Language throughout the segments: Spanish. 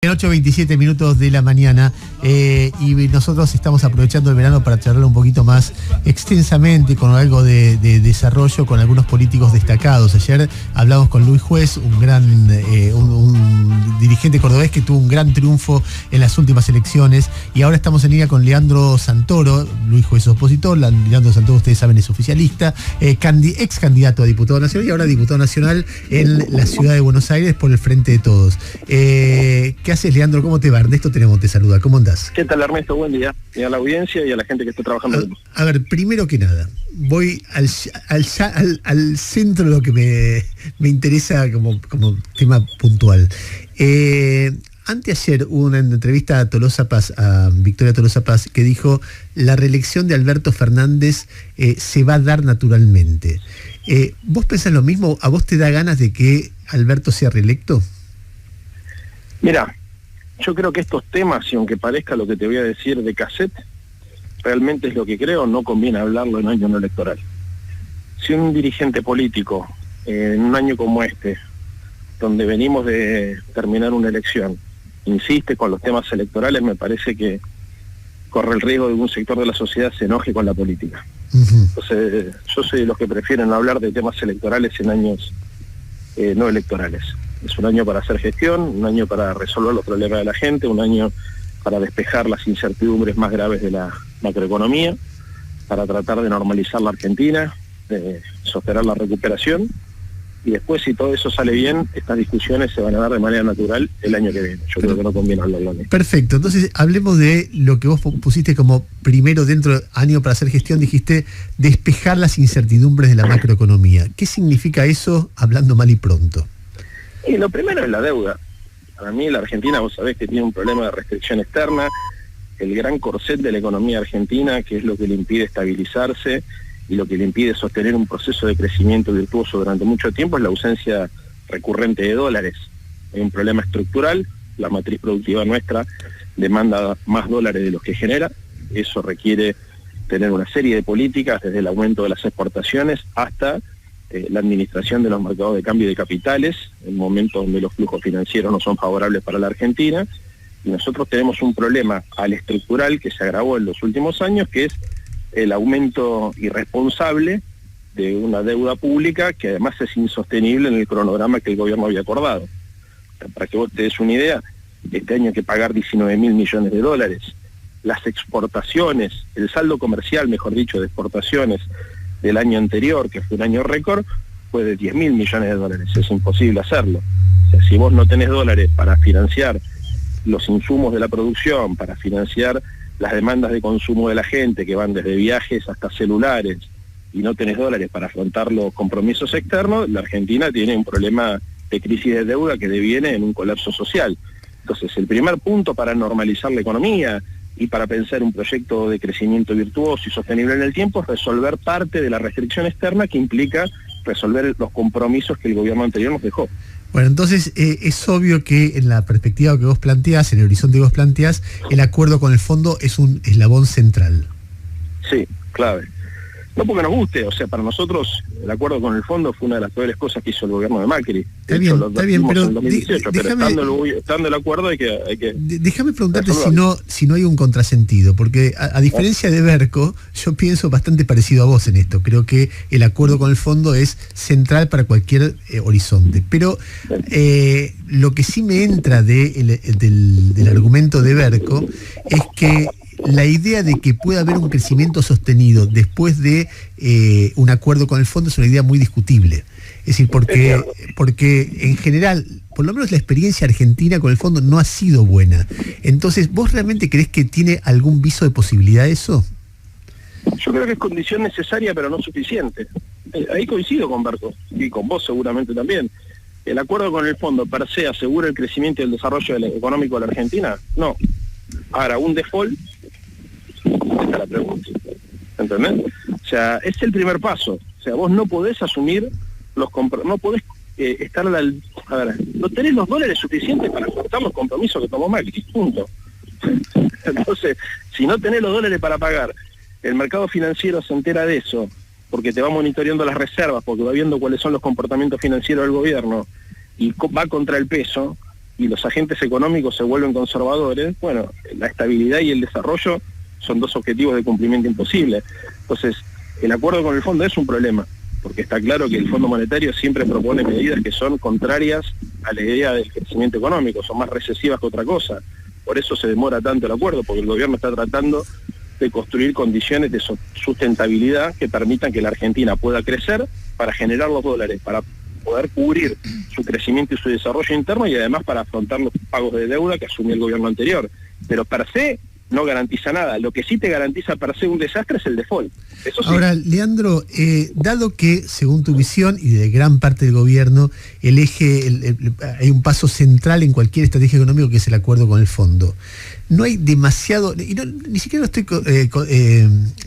8:27 de la mañana y nosotros estamos aprovechando el verano para charlar un poquito más extensamente con algo de desarrollo con algunos políticos destacados. Ayer hablamos con Luis Juez, un gran un dirigente cordobés que tuvo un gran triunfo en las últimas elecciones, y ahora estamos en línea con Leandro Santoro. Luis Juez es opositor, Leandro Santoro, ustedes saben, es oficialista, ex candidato a diputado nacional y ahora diputado nacional en la ciudad de Buenos Aires por el Frente de Todos. ¿Qué haces, Leandro? ¿Cómo te va? Ernesto Tenemos te saluda. ¿Cómo andás? ¿Qué tal, Ernesto? Buen día. Y a la audiencia y a la gente que está trabajando. A ver, primero que nada, voy al centro de lo que me interesa como tema puntual. Anteayer hubo una entrevista a Victoria Tolosa Paz, que dijo: la reelección de Alberto Fernández se va a dar naturalmente. ¿Vos pensás lo mismo? ¿A vos te da ganas de que Alberto sea reelecto? Mira, yo creo que estos temas, y aunque parezca lo que te voy a decir de cassette, realmente es lo que creo, no conviene hablarlo en año no electoral. Si un dirigente político, en un año como este, donde venimos de terminar una elección, insiste con los temas electorales, me parece que corre el riesgo de que un sector de la sociedad se enoje con la política. Entonces, yo soy de los que prefieren hablar de temas electorales en años no electorales. Es un año para hacer gestión, un año para resolver los problemas de la gente, un año para despejar las incertidumbres más graves de la macroeconomía, para tratar de normalizar la Argentina, de sostener la recuperación, y después, si todo eso sale bien, estas discusiones se van a dar de manera natural el año que viene. Yo creo que no conviene hablarlo. Perfecto, entonces hablemos de lo que vos pusiste como primero dentro del año para hacer gestión. Dijiste despejar las incertidumbres de la macroeconomía. ¿Qué significa eso, hablando mal y pronto? Y lo primero es la deuda. Para mí la Argentina, vos sabés que tiene un problema de restricción externa, el gran corset de la economía argentina, que es lo que le impide estabilizarse y lo que le impide sostener un proceso de crecimiento virtuoso durante mucho tiempo, es la ausencia recurrente de dólares. Hay un problema estructural, la matriz productiva nuestra demanda más dólares de los que genera, eso requiere tener una serie de políticas, desde el aumento de las exportaciones hasta la administración de los mercados de cambio de capitales, en momentos donde los flujos financieros no son favorables para la Argentina, y nosotros tenemos un problema al estructural que se agravó en los últimos años, que es el aumento irresponsable de una deuda pública que además es insostenible en el cronograma que el gobierno había acordado. Para que vos te des una idea, este año hay que pagar 19.000 millones de dólares. Las exportaciones, el saldo comercial, mejor dicho, de exportaciones del año anterior, que fue un año récord, fue de 10.000 millones de dólares. Es imposible hacerlo. O sea, si vos no tenés dólares para financiar los insumos de la producción, para financiar las demandas de consumo de la gente, que van desde viajes hasta celulares, y no tenés dólares para afrontar los compromisos externos, la Argentina tiene un problema de crisis de deuda que deviene en un colapso social. Entonces, el primer punto para normalizar la economía y para pensar un proyecto de crecimiento virtuoso y sostenible en el tiempo es resolver parte de la restricción externa que implica resolver los compromisos que el gobierno anterior nos dejó. Bueno, entonces es obvio que en la perspectiva que vos planteás, en el horizonte que vos planteás, el acuerdo con el fondo es un eslabón central. Sí, clave. No porque nos guste, o sea, para nosotros el acuerdo con el fondo fue una de las peores cosas que hizo el gobierno de Macri. Está bien, pero en 2018, pero estando el acuerdo hay que déjame preguntarte si no hay un contrasentido, porque a diferencia de Berco, yo pienso bastante parecido a vos en esto. Creo que el acuerdo con el fondo es central para cualquier horizonte. Pero lo que sí me entra del argumento de Berco es que la idea de que pueda haber un crecimiento sostenido después de un acuerdo con el fondo es una idea muy discutible. Es decir, porque en general, por lo menos la experiencia argentina con el fondo no ha sido buena. Entonces, ¿vos realmente creés que tiene algún viso de posibilidad eso? Yo creo que es condición necesaria, pero no suficiente. Ahí coincido con Berco, y con vos seguramente también. ¿El acuerdo con el fondo per se asegura el crecimiento y el desarrollo económico de la Argentina? No. Ahora, un default, esta es la pregunta, ¿entendés? O sea, es el primer paso. O sea, vos no podés asumir no podés estar no tenés los dólares suficientes para afrontar los compromisos que tomó Macri, punto. Entonces, si no tenés los dólares para pagar, el mercado financiero se entera de eso, porque te va monitoreando las reservas, porque va viendo cuáles son los comportamientos financieros del gobierno, y va contra el peso, y los agentes económicos se vuelven conservadores, bueno, la estabilidad y el desarrollo son dos objetivos de cumplimiento imposible. Entonces, el acuerdo con el fondo es un problema, porque está claro que el Fondo Monetario siempre propone medidas que son contrarias a la idea del crecimiento económico, son más recesivas que otra cosa. Por eso se demora tanto el acuerdo, porque el gobierno está tratando de construir condiciones de sustentabilidad que permitan que la Argentina pueda crecer para generar los dólares, para poder cubrir su crecimiento y su desarrollo interno y además para afrontar los pagos de deuda que asumió el gobierno anterior. Pero per se no garantiza nada. Lo que sí te garantiza per se un desastre es el default. Eso sí. Ahora, Leandro, dado que, según tu visión y de gran parte del gobierno, el eje, hay un paso central en cualquier estrategia económica que es el acuerdo con el fondo. No hay demasiado, y no, ni siquiera lo estoy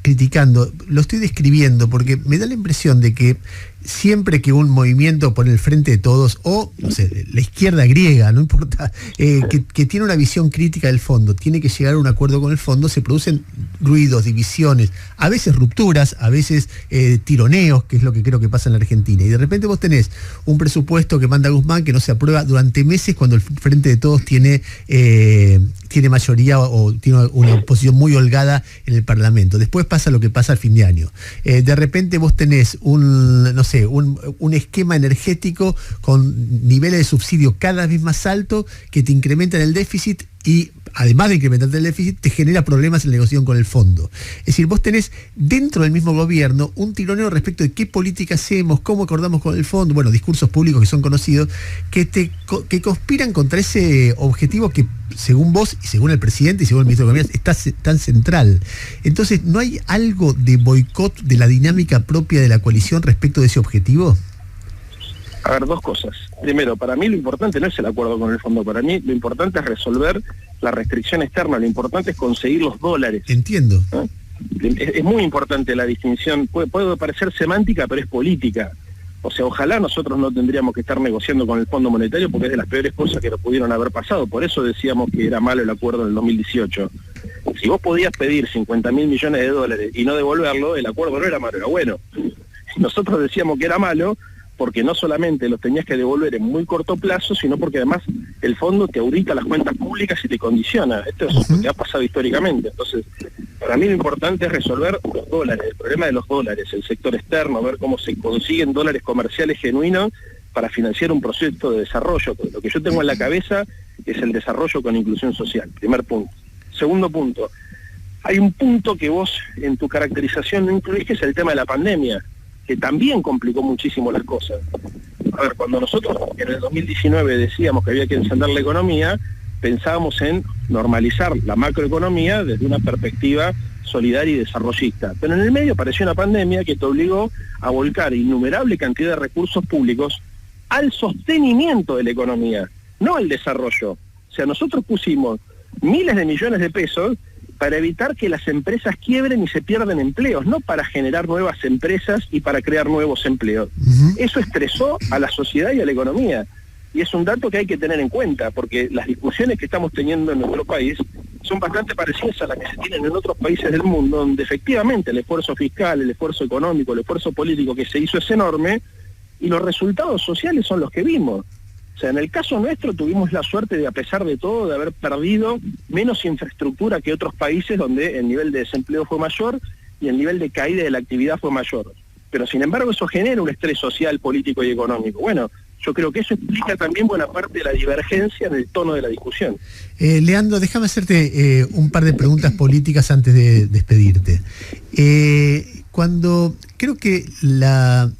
criticando, lo estoy describiendo, porque me da la impresión de que siempre que un movimiento pone el frente de todos, o no sé, la izquierda griega, no importa, que tiene una visión crítica del fondo, tiene que llegar a un acuerdo con el fondo, se producen ruidos, divisiones, a veces rupturas, a veces tironeos, que es lo que creo que pasa en la Argentina. Y de repente vos tenés un presupuesto que manda Guzmán que no se aprueba durante meses cuando el frente de todos tiene mayoría o tiene una posición muy holgada en el Parlamento. Después pasa lo que pasa al fin de año. De repente vos tenés un esquema energético con niveles de subsidio cada vez más altos que te incrementan el déficit y además de incrementarte el déficit, te genera problemas en la negociación con el fondo. Es decir, vos tenés dentro del mismo gobierno un tironeo respecto de qué política hacemos, cómo acordamos con el fondo, bueno, discursos públicos que son conocidos, que conspiran contra ese objetivo que, según vos y según el presidente y según el ministro de Economía, está tan central. Entonces, ¿no hay algo de boicot de la dinámica propia de la coalición respecto de ese objetivo? A ver, dos cosas. Primero, para mí lo importante no es el acuerdo con el fondo, para mí lo importante es resolver la restricción externa, lo importante es conseguir los dólares. Entiendo. ¿Eh? Es muy importante la distinción, puede parecer semántica, pero es política. O sea, ojalá nosotros no tendríamos que estar negociando con el Fondo Monetario porque es de las peores cosas que nos pudieron haber pasado. Por eso decíamos que era malo el acuerdo en el 2018. Si vos podías pedir 50.000 millones de dólares y no devolverlo, el acuerdo no era malo, era bueno. Nosotros decíamos que era malo porque no solamente los tenías que devolver en muy corto plazo, sino porque además el fondo te audita las cuentas públicas y te condiciona. Esto es lo que ha pasado históricamente. Entonces, para mí lo importante es resolver los dólares, el problema de los dólares, el sector externo, ver cómo se consiguen dólares comerciales genuinos para financiar un proyecto de desarrollo. Lo que yo tengo en la cabeza es el desarrollo con inclusión social, primer punto. Segundo punto, hay un punto que vos en tu caracterización no incluís, que es el tema de la pandemia, que también complicó muchísimo las cosas. A ver, cuando nosotros en el 2019 decíamos que había que encender la economía, pensábamos en normalizar la macroeconomía desde una perspectiva solidaria y desarrollista. Pero en el medio apareció una pandemia que te obligó a volcar innumerable cantidad de recursos públicos al sostenimiento de la economía, no al desarrollo. O sea, nosotros pusimos miles de millones de pesos para evitar que las empresas quiebren y se pierdan empleos, no para generar nuevas empresas y para crear nuevos empleos. Eso estresó a la sociedad y a la economía. Y es un dato que hay que tener en cuenta, porque las discusiones que estamos teniendo en nuestro país son bastante parecidas a las que se tienen en otros países del mundo, donde efectivamente el esfuerzo fiscal, el esfuerzo económico, el esfuerzo político que se hizo es enorme, y los resultados sociales son los que vimos. O sea, en el caso nuestro tuvimos la suerte de, a pesar de todo, de haber perdido menos infraestructura que otros países donde el nivel de desempleo fue mayor y el nivel de caída de la actividad fue mayor. Pero sin embargo eso genera un estrés social, político y económico. Bueno, yo creo que eso explica también buena parte de la divergencia en el tono de la discusión. Leandro, déjame hacerte un par de preguntas políticas antes de despedirte. Cuando creo que la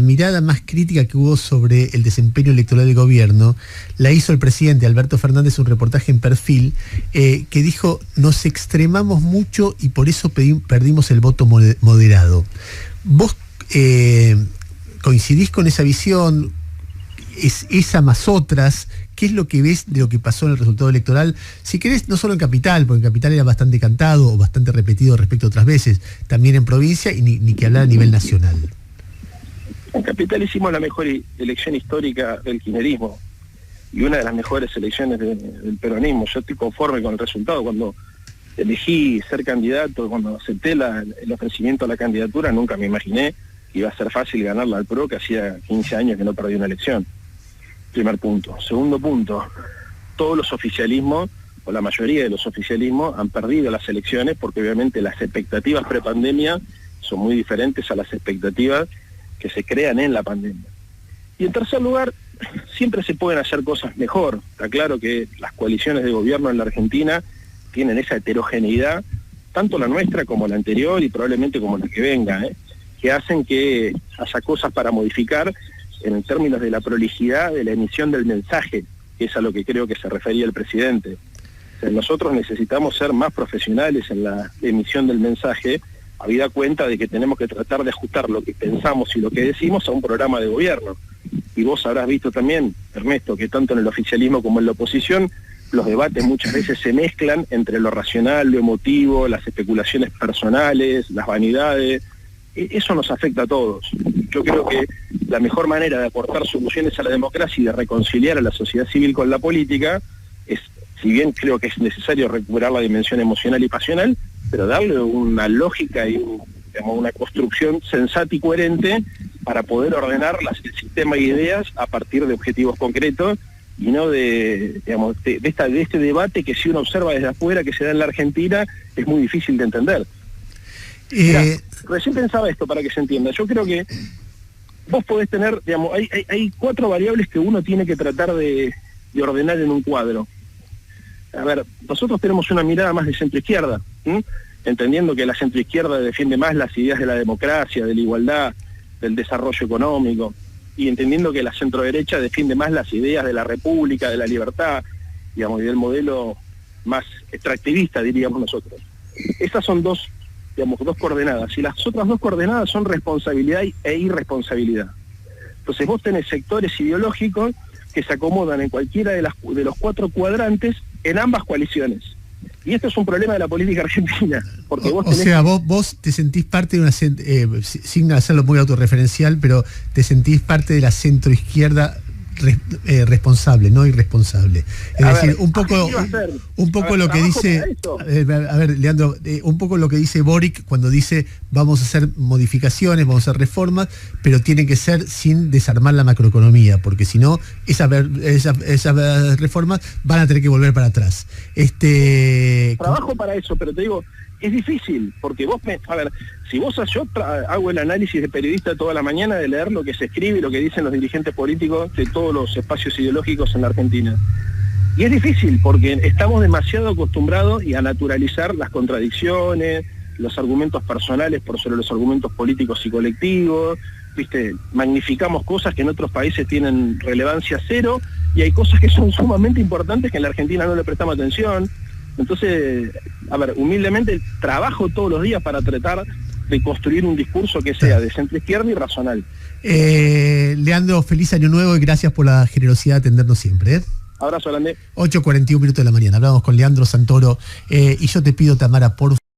mirada más crítica que hubo sobre el desempeño electoral del gobierno la hizo el presidente Alberto Fernández en un reportaje en Perfil, que dijo: nos extremamos mucho y por eso perdimos el voto moderado. ¿Vos coincidís con esa visión? ¿Es esa más otras? ¿Qué es lo que ves de lo que pasó en el resultado electoral? Si querés, no solo en Capital, porque en Capital era bastante cantado o bastante repetido respecto a otras veces, también en provincia y ni que hablar a nivel nacional. En Capital hicimos la mejor elección histórica del kirchnerismo y una de las mejores elecciones del peronismo. Yo estoy conforme con el resultado. Cuando elegí ser candidato, cuando acepté el ofrecimiento a la candidatura, nunca me imaginé que iba a ser fácil ganarla al PRO, que hacía 15 años que no perdí una elección. Primer punto. Segundo punto, todos los oficialismos, o la mayoría de los oficialismos, han perdido las elecciones porque obviamente las expectativas prepandemia son muy diferentes a las expectativas que se crean en la pandemia. Y en tercer lugar, siempre se pueden hacer cosas mejor. Está claro que las coaliciones de gobierno en la Argentina tienen esa heterogeneidad, tanto la nuestra como la anterior y probablemente como la que venga, que hacen que haya cosas para modificar en términos de la prolijidad de la emisión del mensaje, que es a lo que creo que se refería el presidente. O sea, nosotros necesitamos ser más profesionales en la emisión del mensaje, habida cuenta de que tenemos que tratar de ajustar lo que pensamos y lo que decimos a un programa de gobierno. Y vos habrás visto también, Ernesto, que tanto en el oficialismo como en la oposición, los debates muchas veces se mezclan entre lo racional, lo emotivo, las especulaciones personales, las vanidades. Eso nos afecta a todos. Yo creo que la mejor manera de aportar soluciones a la democracia y de reconciliar a la sociedad civil con la política es, si bien creo que es necesario recuperar la dimensión emocional y pasional, pero darle una lógica y una construcción sensata y coherente para poder ordenar el sistema de ideas a partir de objetivos concretos y no de este debate que si uno observa desde afuera que se da en la Argentina es muy difícil de entender. Mirá, recién pensaba esto para que se entienda. Yo creo que vos podés tener, hay 4 variables que uno tiene que tratar de ordenar en un cuadro. A ver, nosotros tenemos una mirada más de centro-izquierda, entendiendo que la centro-izquierda defiende más las ideas de la democracia, de la igualdad, del desarrollo económico, y entendiendo que la centro-derecha defiende más las ideas de la república, de la libertad, y del modelo más extractivista, diríamos nosotros. Esas son dos coordenadas, y las otras 2 coordenadas son responsabilidad e irresponsabilidad. Entonces vos tenés sectores ideológicos que se acomodan en cualquiera de los 4 cuadrantes en ambas coaliciones. Y esto es un problema de la política argentina. Porque vos vos te sentís parte de una, sin hacerlo muy autorreferencial, pero te sentís parte de la centroizquierda responsable, no irresponsable. Es decir, un poco lo que dice, a ver, Leandro, un poco lo que dice Boric cuando dice vamos a hacer modificaciones, vamos a hacer reformas, pero tienen que ser sin desarmar la macroeconomía, porque si no, esas reformas van a tener que volver para atrás. Trabajo para eso, pero te digo, es difícil, porque yo hago el análisis de periodista toda la mañana de leer lo que se escribe y lo que dicen los dirigentes políticos de todos los espacios ideológicos en la Argentina. Y es difícil, porque estamos demasiado acostumbrados a naturalizar las contradicciones, los argumentos personales por sobre los argumentos políticos y colectivos, magnificamos cosas que en otros países tienen relevancia cero, y hay cosas que son sumamente importantes que en la Argentina no le prestamos atención. Entonces, humildemente trabajo todos los días para tratar de construir un discurso que sea de centro-izquierda y racional. Leandro, feliz año nuevo y gracias por la generosidad de atendernos siempre. Abrazo grande. 8:41 de la mañana. Hablamos con Leandro Santoro y yo te pido, Tamara, por